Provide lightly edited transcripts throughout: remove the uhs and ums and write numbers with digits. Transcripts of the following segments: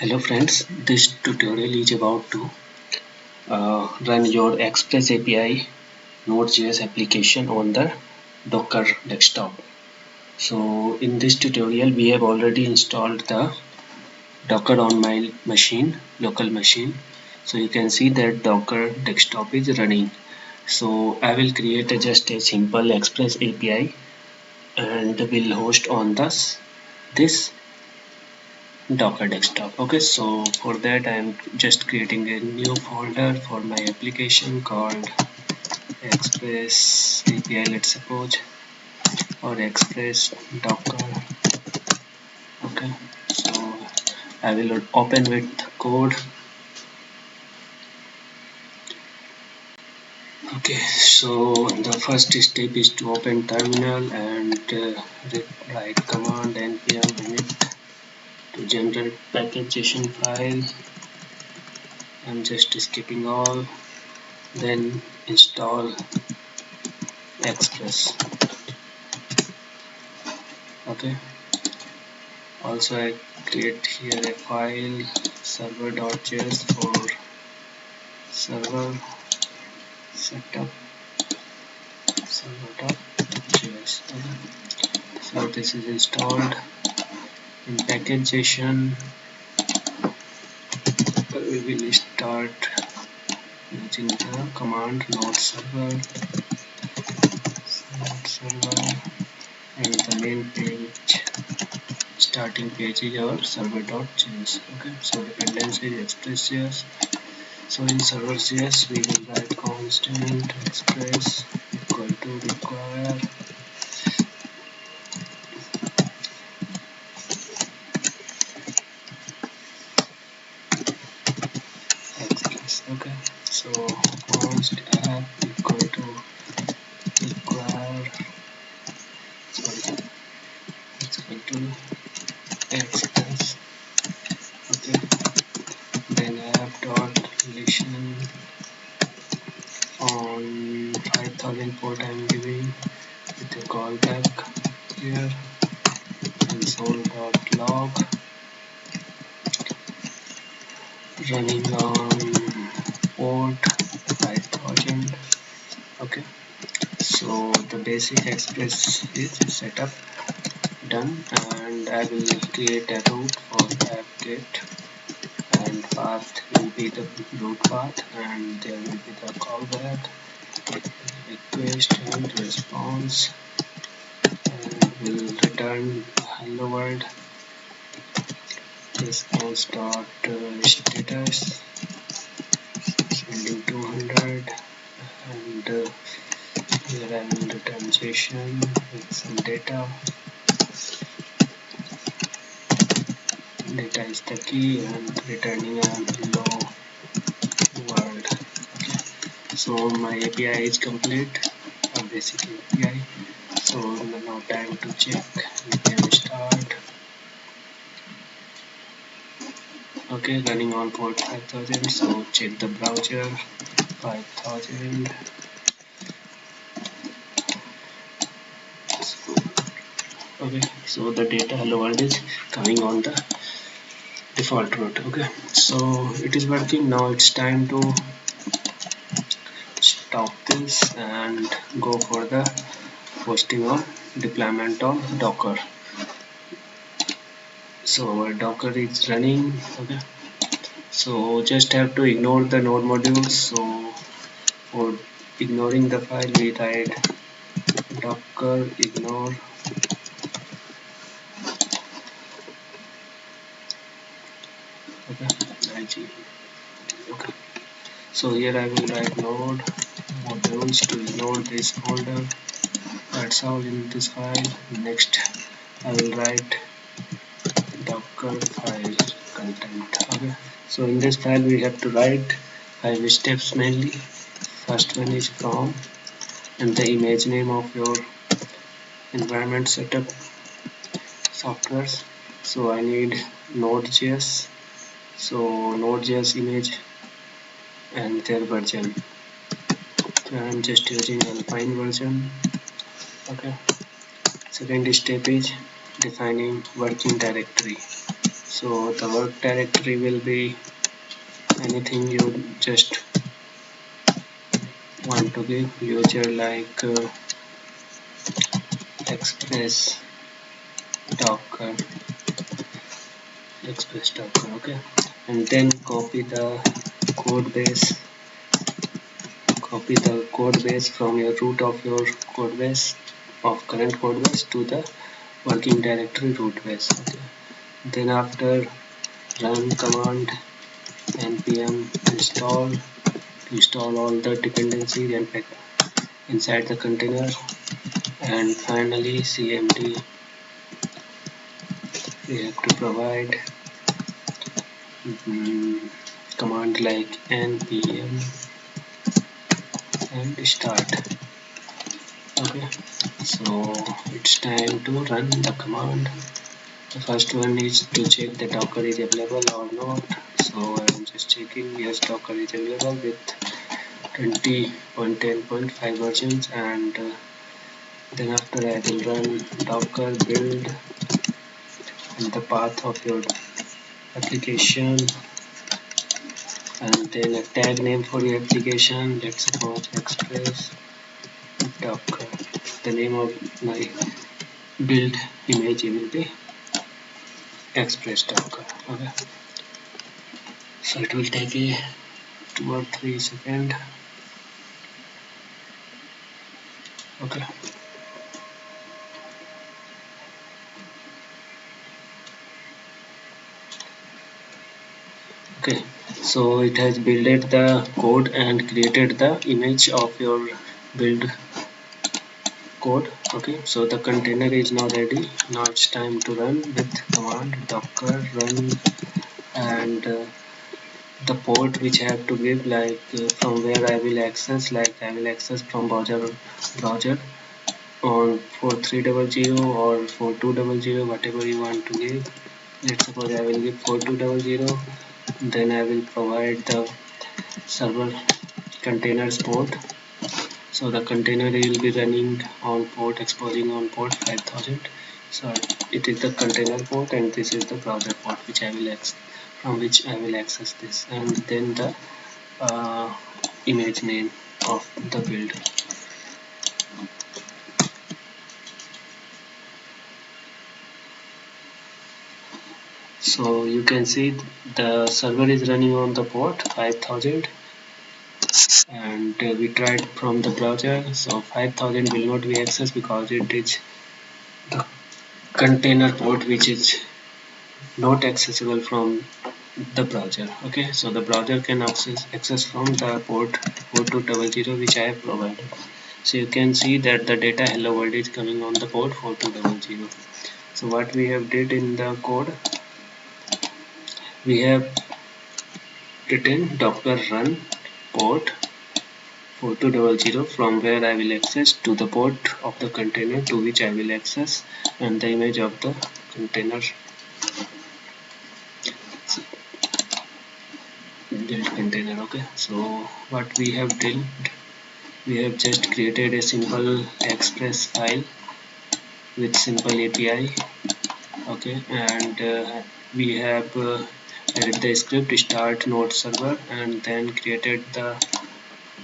Hello friends, this tutorial is about to run your Express API Node.js application on the Docker desktop. So in this tutorial we have already installed the Docker on my machine, local machine. So you can see that Docker desktop is running. So I will create just a simple Express API and will host on this Docker desktop. Okay, so for that I am just creating a new folder for my application called Express API, let's suppose, or Express Docker. Okay, so I will open with code. Okay, so the first step is to open terminal and write command npm init to generate package.json file. I'm just skipping all, then install Express. Okay, also I create here a file server.js for server setup server.js. Okay, so this is installed in package.json. We will start using the command node server and the main page, starting page is our server.js. Okay, so dependency is express.js. So in server.js we will write constant express equal to require express. Okay, so const app equal to require, sorry, it's equal to express. Okay, then app dot listen on 5000 port I am giving with a callback here, console.log running on port 5000. Okay, so the basic express is set up, done, and I will create a route for app-get, and path will be the route path, and there will be the callback, request and response, and will return hello world response dot status sending 200, and here I will return JSON with some data. Data is the key, and returning a hello world. Okay, so my API is complete, a basic API. So now time to check. We can start. Okay, running on port 5000. So check the browser 5000. Okay, so the data hello world is coming on the default route. Okay, so it is working now. It's time to stop this and go for the hosting or deployment on Docker. So our Docker is running. Okay, so just have to ignore the node modules. So for ignoring the file we write docker ignore. Okay, okay, so here I will write node modules to ignore this folder. That's all in this file. Next I will write docker file content. Okay, so in this file we have to write 5 steps mainly. First one is from and the image name of your environment setup softwares. So I need Node.js, so Node.js image and their version. So I'm just using Alpine version. Okay, second step is defining working directory. So the work directory will be anything you just want to give, user like express docker okay, and then copy the code base from your root of your code base of current code base to the working directory root base. Okay, then after run command npm install all the dependencies and pack inside the container, and finally cmd we have to provide command like npm and start. Okay, so it's time to run the command. The first one is to check the docker is available or not. So I'm just checking, yes, docker is available with 20.10.5 versions, and then after I will run docker build and the path of your application, and then a tag name for your application. Let's suppose express docker. The name of my build image will be express docker. Okay, so it will take a 2 or 3 seconds. Okay, okay, so it has built the code and created the image of your build code. Okay, so the container is now ready. Now it's time to run with command docker run, and the port which I have to give, like from where I will access, like I will access from browser on 4300 or 4200, whatever you want to give. Let's suppose I will give 4200. Then I will provide the server containers port. So the container will be running on port, exposing on port 5000. So it is the container port, and this is the browser port which I will from which I will access this, and then the uh, image name of the build. So you can see the server is running on the port 5000, and we tried from the browser. So 5000 will not be accessed because it is the container port which is not accessible from the browser. Okay, so the browser can access from the port 4200 which I have provided. So you can see that the data hello world is coming on the port 4200. So what we have did in the code, we have written docker run port 4200 from where I will access to the port of the container to which I will access, and the image of the container build container. Okay, so what we have done, we have just created a simple express file with simple API. Okay, and we have added the script start node server, and then created the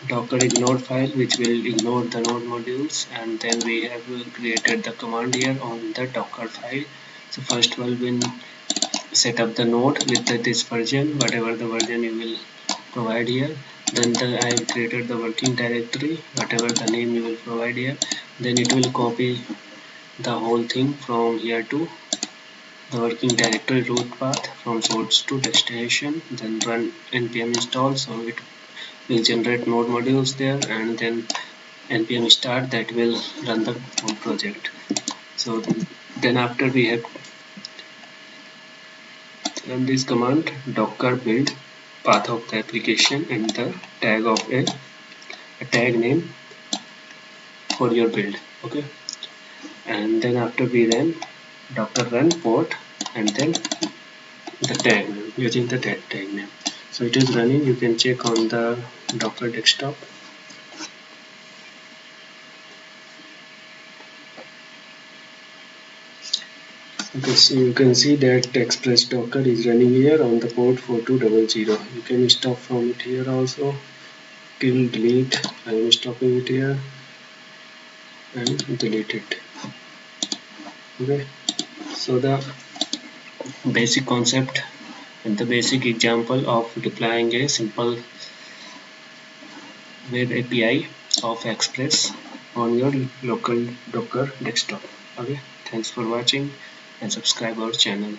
docker ignore file which will ignore the node modules, and then we have created the command here on the docker file. So first we will set up the node with this version, whatever the version you will provide here. Then I have created the working directory, whatever the name you will provide here. Then it will copy the whole thing from here to the working directory root path from source to destination. Then run npm install, so it will generate node modules there, and then npm start, that will run the whole project. So then after we have run this command docker build path of the application and the tag of a tag name for your build. Okay, and then after we run docker run port and then the tag name using the tag name. So it is running. You can check on the docker desktop. Okay, so you can see that Express Docker is running here on the port 4200. You can stop from it here also. Kill, delete. I am stopping it here and delete it. Okay, so the basic concept and the basic example of deploying a simple web API of Express on your local Docker desktop. Okay, thanks for watching and subscribe our channel.